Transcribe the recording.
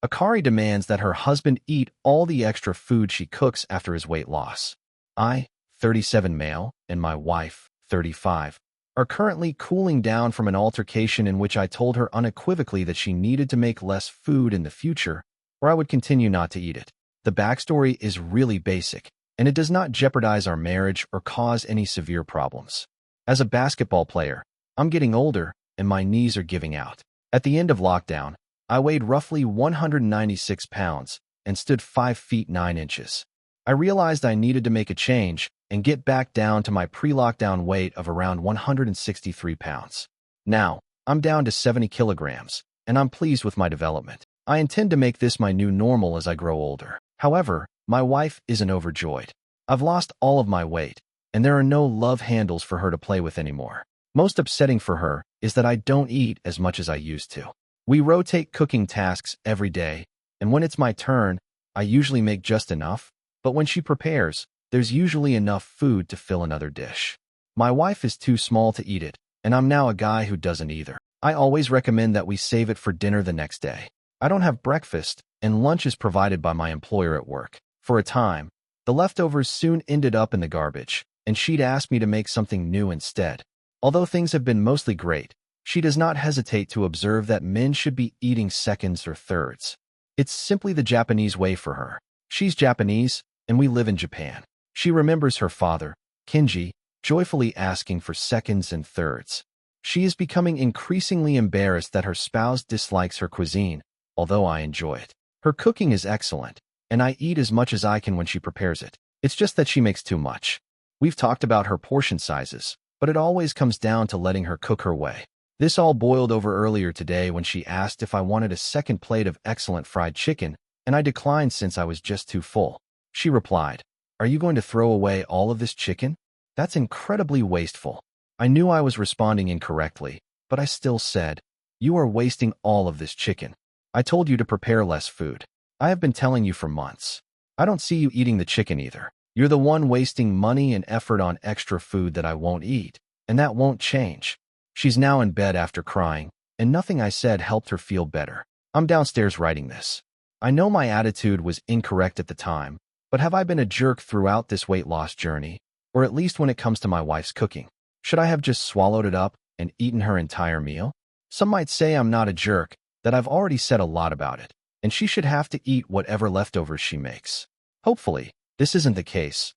Akari demands that her husband eat all the extra food she cooks after his weight loss. I, 37 male, and my wife, 35, are currently cooling down from an altercation in which I told her unequivocally that she needed to make less food in the future, or I would continue not to eat it. The backstory is really basic, and it does not jeopardize our marriage or cause any severe problems. As a basketball player, I'm getting older, and my knees are giving out. At the end of lockdown, I weighed roughly 196 pounds and stood 5 feet 9 inches. I realized I needed to make a change and get back down to my pre-lockdown weight of around 163 pounds. Now, I'm down to 70 kilograms, and I'm pleased with my development. I intend to make this my new normal as I grow older. However, my wife isn't overjoyed. I've lost all of my weight, and there are no love handles for her to play with anymore. Most upsetting for her is that I don't eat as much as I used to. We rotate cooking tasks every day, and when it's my turn, I usually make just enough, but when she prepares, there's usually enough food to fill another dish. My wife is too small to eat it, and I'm now a guy who doesn't either. I always recommend that we save it for dinner the next day. I don't have breakfast, and lunch is provided by my employer at work. For a time, the leftovers soon ended up in the garbage, and she'd asked me to make something new instead. Although things have been mostly great, she does not hesitate to observe that men should be eating seconds or thirds. It's simply the Japanese way for her. She's Japanese, and we live in Japan. She remembers her father, Kenji, joyfully asking for seconds and thirds. She is becoming increasingly embarrassed that her spouse dislikes her cuisine, although I enjoy it. Her cooking is excellent, and I eat as much as I can when she prepares it. It's just that she makes too much. We've talked about her portion sizes, but it always comes down to letting her cook her way. This all boiled over earlier today when she asked if I wanted a second plate of excellent fried chicken, and I declined since I was just too full. She replied, "Are you going to throw away all of this chicken? That's incredibly wasteful." I knew I was responding incorrectly, but I still said, "You are wasting all of this chicken. I told you to prepare less food. I have been telling you for months. I don't see you eating the chicken either. You're the one wasting money and effort on extra food that I won't eat, and that won't change." She's now in bed after crying, and nothing I said helped her feel better. I'm downstairs writing this. I know my attitude was incorrect at the time, but have I been a jerk throughout this weight loss journey, or at least when it comes to my wife's cooking? Should I have just swallowed it up and eaten her entire meal? Some might say I'm not a jerk, that I've already said a lot about it, and she should have to eat whatever leftovers she makes. Hopefully, this isn't the case,